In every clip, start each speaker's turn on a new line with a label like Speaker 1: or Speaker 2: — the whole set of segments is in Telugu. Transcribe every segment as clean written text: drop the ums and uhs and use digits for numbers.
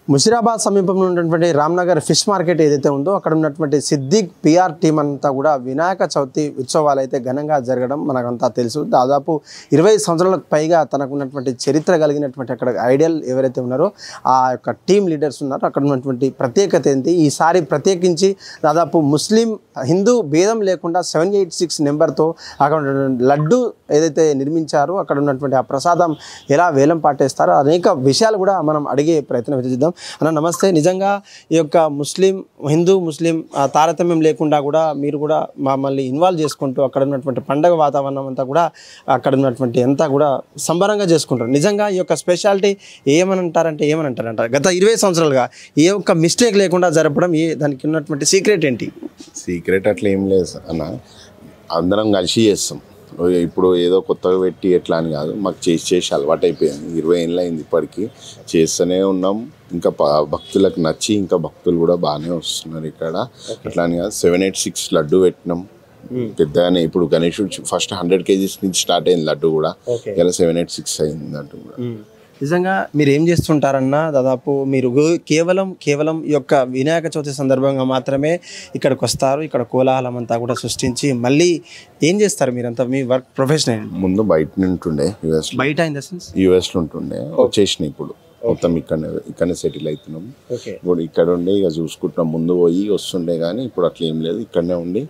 Speaker 1: ముషిరాబాద్ సమీపంలో ఉన్నటువంటి రామ్నగర్ ఫిష్ మార్కెట్ ఏదైతే ఉందో అక్కడ ఉన్నటువంటి సిద్దిక్ పిఆర్ టీం అంతా కూడా వినాయక చవితి ఉత్సవాలు అయితే ఘనంగా జరగడం మనకంతా తెలుసు. దాదాపు 20 సంవత్సరాలకు పైగా తనకు ఉన్నటువంటి చరిత్ర కలిగినటువంటి అక్కడ ఐడియల్ ఎవరైతే ఉన్నారో ఆ యొక్క టీం లీడర్స్ ఉన్నారో అక్కడ ఉన్నటువంటి ప్రత్యేకత ఏంటి, ఈసారి ప్రత్యేకించి దాదాపు ముస్లిం హిందూ భేదం లేకుండా 786 నెంబర్తో అక్కడ లడ్డు ఏదైతే నిర్మించారో అక్కడ ఉన్నటువంటి ఆ ప్రసాదం ఎలా వేలం పాటేస్తారో అనేక విషయాలు కూడా మనం అడిగే ప్రయత్నం చేద్దాం. అన్న నమస్తే. నిజంగా ఈ యొక్క హిందూ ముస్లిం తారతమ్యం లేకుండా కూడా మీరు కూడా మమ్మల్ని ఇన్వాల్వ్ చేసుకుంటూ అక్కడ ఉన్నటువంటి పండగ వాతావరణం అంతా కూడా అక్కడ ఉన్నటువంటి అంతా కూడా సంబరంగా చేసుకుంటారు. నిజంగా ఈ యొక్క స్పెషాలిటీ ఏమనంటారంట గత 20 సంవత్సరాలుగా ఏ ఒక్క మిస్టేక్ లేకుండా జరపడం దానికి ఉన్నటువంటి సీక్రెట్ ఏంటి?
Speaker 2: సీక్రెట్ అట్లా ఏం లేదు అన్న, అందరం కలిసి చేస్తాం. ఇప్పుడు ఏదో కొత్తగా పెట్టి ఎట్లా అని కాదు, మాకు చేసి అలవాటు అయిపోయింది. 20 ఏళ్ళు అయింది ఇప్పటికీ, చేస్తూనే ఉన్నాం. ఇంకా భక్తులకు నచ్చి ఇంకా భక్తులు కూడా బాగానే వస్తున్నారు ఇక్కడ. అట్లా అని కాదు, 786 లడ్డు పెట్టినాం పెద్దగానే. ఇప్పుడు గణేశుడు ఫస్ట్ 100 kgs నుంచి స్టార్ట్ అయింది లడ్డు కూడా, ఇలా 786 అయింది లడ్డు కూడా.
Speaker 1: నిజంగా మీరు ఏం చేస్తుంటారన్నా, దాదాపు మీరు కేవలం ఈ యొక్క వినాయక చవితి సందర్భంగా మాత్రమే ఇక్కడికి వస్తారు, ఇక్కడ కోలాహలం అంతా కూడా సృష్టించి మళ్ళీ ఏం చేస్తారు మీరంతా? మీ వర్క్ ప్రొఫెషన్
Speaker 2: ముందు బయట ఉంటుండే, యుఎస్లో ఉంటుండే, వచ్చేసిన ఇప్పుడు మొత్తం ఇక్కడనే సెటిల్ అవుతున్నాం. ఇప్పుడు ఇక్కడ ఉండి ఇక చూసుకుంటున్నాం. ముందు పోయి వస్తుండే కానీ ఇప్పుడు అట్లా ఏం లేదు, ఇక్కడనే ఉండి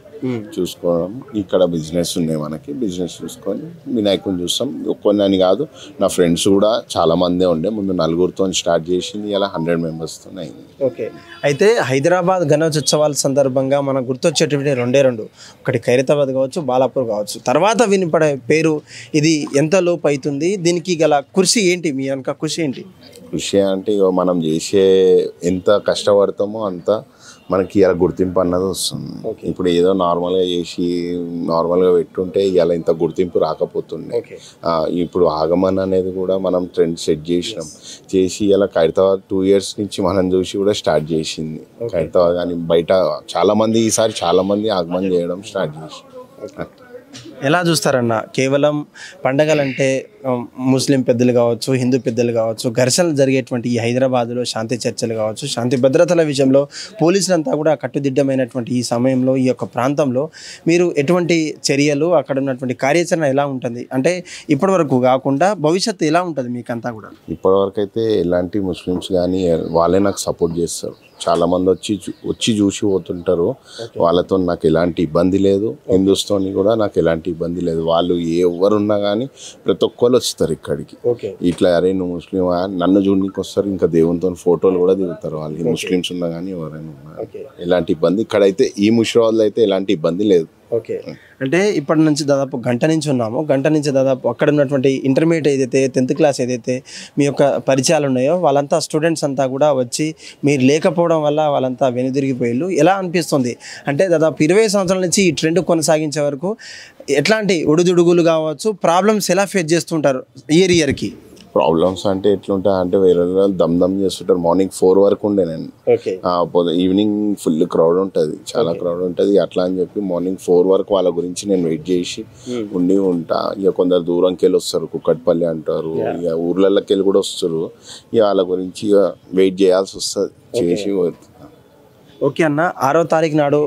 Speaker 2: చూసుకోవడం. ఇక్కడ బిజినెస్ ఉన్నాయి మనకి, బిజినెస్ చూసుకొని వినాయకుని చూస్తాం. ఒక్కొని కాదు, నా ఫ్రెండ్స్ కూడా చాలా మందే ఉండే. ముందు 4గురితో స్టార్ట్ చేసింది, ఇలా 100 మెంబర్స్తో అయింది.
Speaker 1: ఓకే, అయితే హైదరాబాద్ గణేశోత్సవాల సందర్భంగా మనకు గుర్తొచ్చేటువంటి రెండే, ఒకటి ఖైరతాబాద్ కావచ్చు, బాలాపూర్ కావచ్చు. తర్వాత వినిపడే పేరు ఇది ఎంత లోపు అవుతుంది? దీనికి గల కృషి ఏంటి? మీ వెనక కృషి ఏంటి?
Speaker 2: కృషి అంటే మనం చేసే ఎంత కష్టపడతామో అంత మనకి ఇలా గుర్తింపు అన్నది వస్తుంది. ఇప్పుడు ఏదో నార్మల్గా చేసి నార్మల్గా పెట్టుంటే ఇలా ఇంత గుర్తింపు రాకపోతుండే. ఇప్పుడు ఆగమన్ అనేది కూడా మనం ట్రెండ్ సెట్ చేసి ఇలా ఖైరతాబాద్ 2 years నుంచి మనం చూసి కూడా స్టార్ట్ చేసింది ఖైరతాబాద్. కానీ బయట ఈసారి చాలా మంది ఆగమన్ చేయడం స్టార్ట్ చేసి.
Speaker 1: ఎలా చూస్తారన్న? కేవలం పండగలంటే ముస్లిం పెద్దలు కావచ్చు, హిందూ పెద్దలు కావచ్చు, ఘర్షణలు జరిగేటువంటి ఈ హైదరాబాద్లో శాంతి చర్చలు కావచ్చు, శాంతి భద్రతల విషయంలో పోలీసులంతా కూడా కట్టుదిట్టమైనటువంటి ఈ సమయంలో ఈ యొక్క ప్రాంతంలో మీరు ఎటువంటి చర్యలు, అక్కడ ఉన్నటువంటి కార్యాచరణ ఎలా ఉంటుంది? అంటే ఇప్పటివరకు కాకుండా భవిష్యత్తు ఎలా ఉంటుంది మీకంతా కూడా?
Speaker 2: ఇప్పటివరకు అయితే ఎలాంటి ముస్లిమ్స్ కానీ వాళ్ళే నాకు సపోర్ట్ చేస్తారు. చాలామంది వచ్చి చూసి పోతుంటారు. వాళ్ళతో నాకు ఎలాంటి ఇబ్బంది లేదు. హిందూస్తోని కూడా నాకు ఎలాంటి ఇబ్బంది లేదు. వాళ్ళు ఎవరున్నా కానీ ప్రతి ఒక్కరు వస్తారు ఇక్కడికి. ఇట్లా అరే నువ్వు ముస్లిం, నన్ను చూడడానికి వస్తారు. ఇంకా దేవునితో ఫోటోలు కూడా దిగుతారు వాళ్ళు, ముస్లిమ్స్ ఉన్నా కానీ ఎవరైనా ఉన్నా. ఎలాంటి ఇబ్బంది ఇక్కడైతే ఈ ముషిరాబాద్లో అయితే ఎలాంటి ఇబ్బంది లేదు.
Speaker 1: ఓకే, అంటే ఇప్పటి నుంచి దాదాపు గంట నుంచి ఉన్నాము. గంట నుంచి దాదాపు అక్కడ ఉన్నటువంటి ఇంటర్మీడియట్ ఏదైతే 10th క్లాస్ ఏదైతే మీ యొక్క పరిచయాలు ఉన్నాయో వాళ్ళంతా స్టూడెంట్స్ అంతా కూడా వచ్చి మీరు లేకపోవడం వల్ల వాళ్ళంతా వెనుదిరిగిపోయారు. ఎలా అనిపిస్తుంది అంటే దాదాపు 20 సంవత్సరాల నుంచి ఈ ట్రెండ్ కొనసాగించే వరకు ఎట్లాంటి ఒడుదుడుగులు కావచ్చు, ప్రాబ్లమ్స్ ఎలా ఫేస్ చేస్తుంటారు ఇయర్కి?
Speaker 2: ప్రాబ్లమ్స్ అంటే ఎట్లుంటాయి అంటే వేరే దమ్ చేస్తుంటారు. మార్నింగ్ 4 వరకు ఉండే నేను, ఈవినింగ్ ఫుల్ క్రౌడ్ ఉంటుంది, చాలా క్రౌడ్ ఉంటుంది. అట్లా అని చెప్పి మార్నింగ్ 4 వరకు వాళ్ళ గురించి నేను వెయిట్ చేసి ఉంటా. ఇక కొందరు దూరంకి వెళ్ళి వస్తారు, కుక్కట్పల్లి అంటారు, ఇక ఊర్లలోకి వెళ్ళి కూడా వస్తారు. ఇక వాళ్ళ గురించి వెయిట్ చేయాల్సి వస్తుంది, చేసి.
Speaker 1: ఓకే అన్న, 6వ తారీఖు నాడు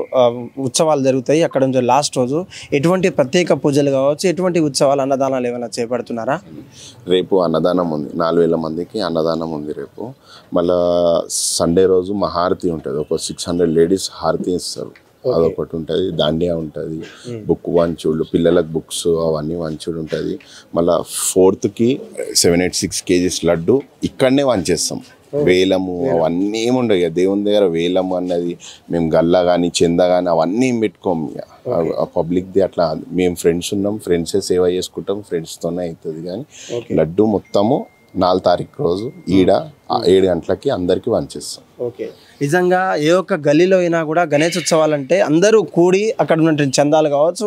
Speaker 1: ఉత్సవాలు జరుగుతాయి. అక్కడ నుంచి లాస్ట్ రోజు ఎటువంటి ప్రత్యేక పూజలు కావచ్చు, ఎటువంటి ఉత్సవాలు, అన్నదానాలు ఏమైనా చేపడుతున్నారా?
Speaker 2: రేపు అన్నదానం ఉంది, 4000 మందికి అన్నదానం ఉంది రేపు. మళ్ళా సండే రోజు మహారతి ఉంటుంది, ఒక 600 లేడీస్ హారతి ఇస్తారు. అదొకటి ఉంటుంది. దాండియా ఉంటుంది, బుక్ వంచుడు, పిల్లలకు బుక్స్ అవన్నీ వంచుడు ఉంటుంది. మళ్ళీ 4th 786 kgs లడ్డు ఇక్కడనే వంచేస్తాం. వేలము అవన్నీ ఏముండవు ఇక దేవుని దగ్గర. వేలము అన్నది మేము గల్లా కానీ చెంద కానీ అవన్నీ ఏం పెట్టుకోము. ఇక పబ్లిక్ది అట్లా మేము ఫ్రెండ్స్ ఉన్నాం, ఫ్రెండ్సే సేవ చేసుకుంటాం, ఫ్రెండ్స్తోనే అవుతుంది. కానీ లడ్డు మొత్తము 4వ తారీఖు రోజు ఈడ 7 గంటలకి అందరికీ వంచేస్తాం.
Speaker 1: ఓకే, నిజంగా ఏ ఒక్క గల్లీలో అయినా కూడా గణేశోత్సవాలు అంటే అందరూ కూడి అక్కడ ఉన్నటువంటి చందాలు కావచ్చు,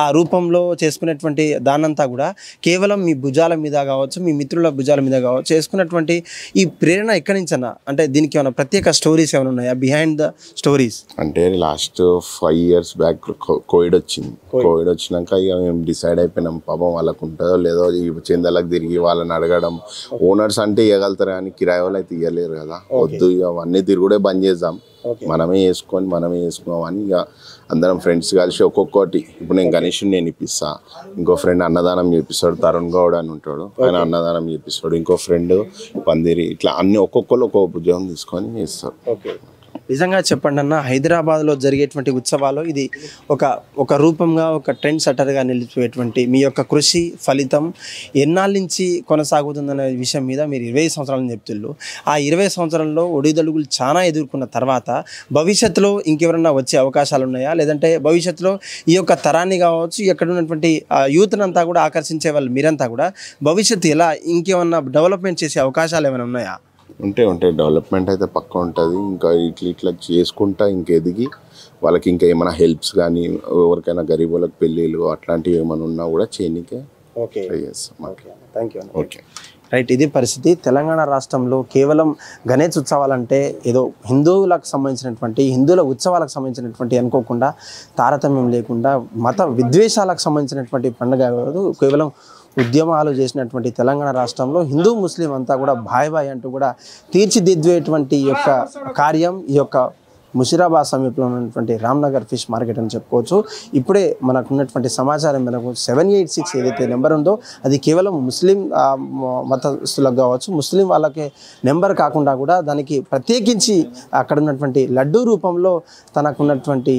Speaker 1: ఆ రూపంలో చేసుకునేటువంటి దానంతా కూడా కేవలం మీ భుజాల మీద కావచ్చు, మీ మిత్రుల భుజాల మీద కావచ్చు చేసుకున్నటువంటి ఈ ప్రేరణ ఎక్కడి నుంచి అన్న? అంటే దీనికి ఏమైనా ప్రత్యేక స్టోరీస్ ఏమైనా ఉన్నాయా, బిహైండ్ ద స్టోరీస్?
Speaker 2: అంటే లాస్ట్ 5 years బ్యాక్ కోవిడ్ వచ్చింది. కోవిడ్ వచ్చినాక ఇక మేము డిసైడ్ అయిపోయినాం, పాపం వాళ్ళకు ఉంటుందో లేదో ఈ చందాలకు తిరిగి వాళ్ళని అడగడం. ఓనర్స్ అంటే ఇవ్వగలుగుతారు కానీ కిరాయి వాళ్ళు అయితే ఇవ్వలేరు కదా, వద్దు ఇక అవన్నీ తిరుగుడే బంద్ చేద్దాం, మనమే వేసుకున్నాం అని ఇక అందరం ఫ్రెండ్స్ కలిసి ఒక్కొక్కటి. ఇప్పుడు నేను గణేష్ నేను ఇప్పిస్తా, ఇంకో ఫ్రెండ్ అన్నదానం చేపిస్తాడు, తరుణ్ గౌడ్ అని ఉంటాడు, ఆయన అన్నదానం చేపిస్తాడు, ఇంకో ఫ్రెండ్ పందిరి, ఇట్లా అన్ని ఒక్కొక్కరు ఒక్కొక్క ఉద్యోగం తీసుకొని చేస్తారు.
Speaker 1: నిజంగా చెప్పండి అన్న, హైదరాబాద్లో జరిగేటువంటి ఉత్సవాలు ఇది ఒక రూపంగా, ఒక ట్రెండ్ సెట్టర్గా నిలిచిపోయేటువంటి మీ యొక్క కృషి ఫలితం ఎన్నాళ్ళ నుంచి కొనసాగుతుందనే విషయం మీద మీరు 20 సంవత్సరాలని చెప్తున్నారు. ఆ 20 సంవత్సరాల్లో ఒడిదొడుగులు చాలా ఎదుర్కొన్న తర్వాత భవిష్యత్తులో ఇంకెవరన్నా వచ్చే అవకాశాలు ఉన్నాయా? లేదంటే భవిష్యత్తులో ఈ యొక్క తరాన్ని కావచ్చు, ఎక్కడ ఉన్నటువంటి యూత్నంతా కూడా ఆకర్షించే వాళ్ళు మీరంతా కూడా భవిష్యత్తు ఎలా ఇంకేమన్నా డెవలప్మెంట్ చేసే అవకాశాలు ఏమైనా ఉన్నాయా?
Speaker 2: ఉంటాయి డెవలప్మెంట్ అయితే పక్కా ఉంటుంది. ఇంకా ఇట్లా చేసుకుంటా ఇంకెదిగి వాళ్ళకి ఇంకా ఏమైనా హెల్ప్స్ కానీ, ఎవరికైనా గరీబ్ వాళ్ళకి పెళ్ళిళ్ళు అట్లాంటివి ఏమైనా ఉన్నా కూడా చేయనికే ట్రై చేస్తాం.
Speaker 1: Thank you. Okay, right. ఇది పరిస్థితి. తెలంగాణ రాష్ట్రంలో కేవలం గణేష్ ఉత్సవాలంటే ఏదో హిందువులకు సంబంధించినటువంటి, హిందువుల ఉత్సవాలకు సంబంధించినటువంటి అనుకోకుండా, తారతమ్యం లేకుండా మత విద్వేషాలకు సంబంధించినటువంటి పండుగ కాదు. కేవలం ఉద్యమాలు చేసినటువంటి తెలంగాణ రాష్ట్రంలో హిందూ ముస్లిం అంతా కూడా బాయ్ అంటూ కూడా తీర్చిదిద్దేటువంటి యొక్క కార్యం ఈ యొక్క ముషిరాబాద్ సమీపంలో ఉన్నటువంటి రామ్నగర్ ఫిష్ మార్కెట్ అని చెప్పుకోవచ్చు. ఇప్పుడే మనకు ఉన్నటువంటి సమాచారం మనకు 786 ఏదైతే నెంబర్ ఉందో అది కేవలం ముస్లిం మతస్థులకు కావచ్చు, ముస్లిం వాళ్ళకే నెంబర్ కాకుండా కూడా దానికి ప్రత్యేకించి అక్కడ ఉన్నటువంటి లడ్డూ రూపంలో తనకున్నటువంటి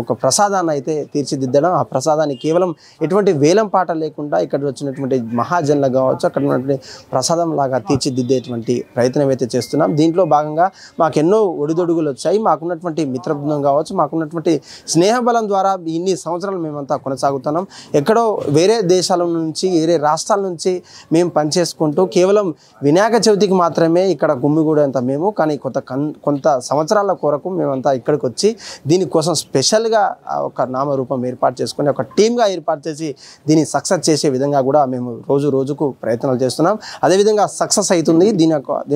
Speaker 1: ఒక ప్రసాదాన్ని అయితే తీర్చిదిద్దడం, ఆ ప్రసాదాన్ని కేవలం ఎటువంటి వేలం పాట లేకుండా ఇక్కడ వచ్చినటువంటి మహాజన్లకు కావచ్చు అక్కడ ఉన్నటువంటి ప్రసాదం లాగా తీర్చిదిద్దేటువంటి ప్రయత్నం అయితే చేస్తున్నాం. దీంట్లో భాగంగా మాకు ఎన్నో ఒడిదొడుగులు వచ్చాయి. మాకున్నటువంటి మిత్రబృందం కావచ్చు, మాకున్నటువంటి స్నేహబలం ద్వారా ఇన్ని సంవత్సరాలు మేమంతా కొనసాగుతున్నాం. ఎక్కడో వేరే దేశాల నుంచి, వేరే రాష్ట్రాల నుంచి మేము పనిచేసుకుంటూ కేవలం వినాయక చవితికి మాత్రమే ఇక్కడ గుమ్మిగూడేంత మేము, కానీ కొంత సంవత్సరాల కొరకు మేమంతా ఇక్కడికి వచ్చి దీనికోసం స్పెషల్గా ఒక నామరూపం ఏర్పాటు చేసుకొని ఒక టీమ్గా ఏర్పాటు చేసి దీన్ని సక్సెస్ చేసే విధంగా కూడా మేము రోజుకు ప్రయత్నాలు చేస్తున్నాం. అదేవిధంగా సక్సెస్ అవుతుంది. దీని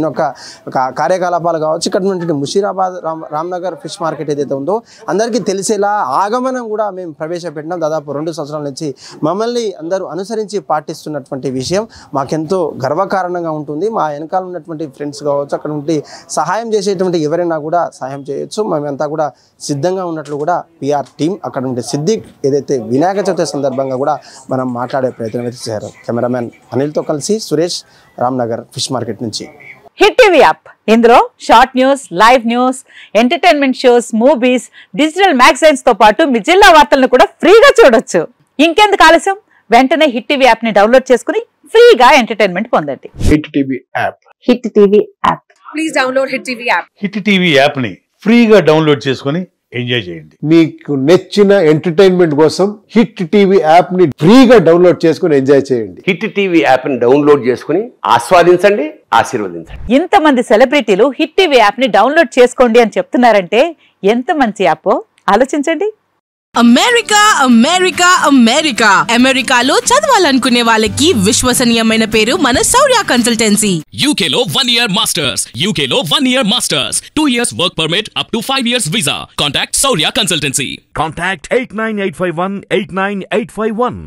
Speaker 1: యొక్క కార్యకలాపాలు కావచ్చు. ఇక్కడ ఉన్నటువంటి ముషీరాబాద్ రామ్నగర్ ఫిష్ మార్కెట్ ఏదైతే ఉందో అందరికీ తెలిసేలా ఆగమనం కూడా మేము ప్రవేశపెట్టినాం. దాదాపు 2 సంవత్సరాల నుంచి మమ్మల్ని అందరూ అనుసరించి పాటిస్తున్నటువంటి విషయం మాకెంతో గర్వకారణంగా ఉంటుంది. మా వెనకాల ఉన్నటువంటి ఫ్రెండ్స్ కావచ్చు, అక్కడ ఉండి సహాయం చేసేటువంటి ఎవరైనా కూడా సహాయం చేయొచ్చు. మేమంతా కూడా సిద్ధంగా ఉన్నట్లు కూడా పిఆర్ టీమ్ అక్కడ ఉండే సిద్దిక్ ఏదైతే వినాయక చవితి సందర్భంగా కూడా మనం మాట్లాడే ప్రయత్నం అయితే చేశారు. కెమెరామెన్ అనిల్తో కలిసి సురేష్, రామ్నగర్ ఫిష్ మార్కెట్ నుంచి.
Speaker 3: హిట్ టీవీ యాప్, ఇందులో short news, live news, entertainment shows, movies, digital magazines తో పాటు మీ జిల్లా వార్తలను కూడా ఫ్రీగా చూడొచ్చు. ఇంకెందుకు ఆలస్యం, వెంటనే హిట్ టీవీ యాప్ ని డౌన్లోడ్ చేసుకుని ఫ్రీగా ఎంటర్టైన్మెంట్ పొందండి.
Speaker 4: Hit TV app.
Speaker 3: Hit TV app.
Speaker 5: Please download hit TV app.
Speaker 4: Hit TV app ని ఫ్రీగా డౌన్లోడ్ చేసుకుని ఎంజాయ్ చేయండి.
Speaker 6: మీకు నచ్చిన ఎంటర్టైన్మెంట్ కోసం హిట్ టీవీ యాప్ ని ఫ్రీగా డౌన్లోడ్ చేసుకుని ఎంజాయ్ చేయండి.
Speaker 7: హిట్ టీవీ యాప్ ని డౌన్లోడ్ చేసుకుని ఆస్వాదించండి, ఆశీర్వదించండి.
Speaker 3: ఇంతమంది సెలబ్రిటీలు హిట్ టీవీ యాప్ ని డౌన్లోడ్ చేసుకోండి అని చెప్తున్నారంటే ఎంత మంచి యాప్ ఆలోచించండి.
Speaker 5: అమెరికా అమెరికాలో చదవాలనుకునే వాళ్ళకి విశ్వసనీయమైన పేరు మన శౌర్య కన్సల్టెన్సీ.
Speaker 8: UK లో 1 year masters, UK లో 1 year masters, 2 years work permit up to 5 years visa. Contact Saurya Consultancy.
Speaker 9: Contact 89851 89851.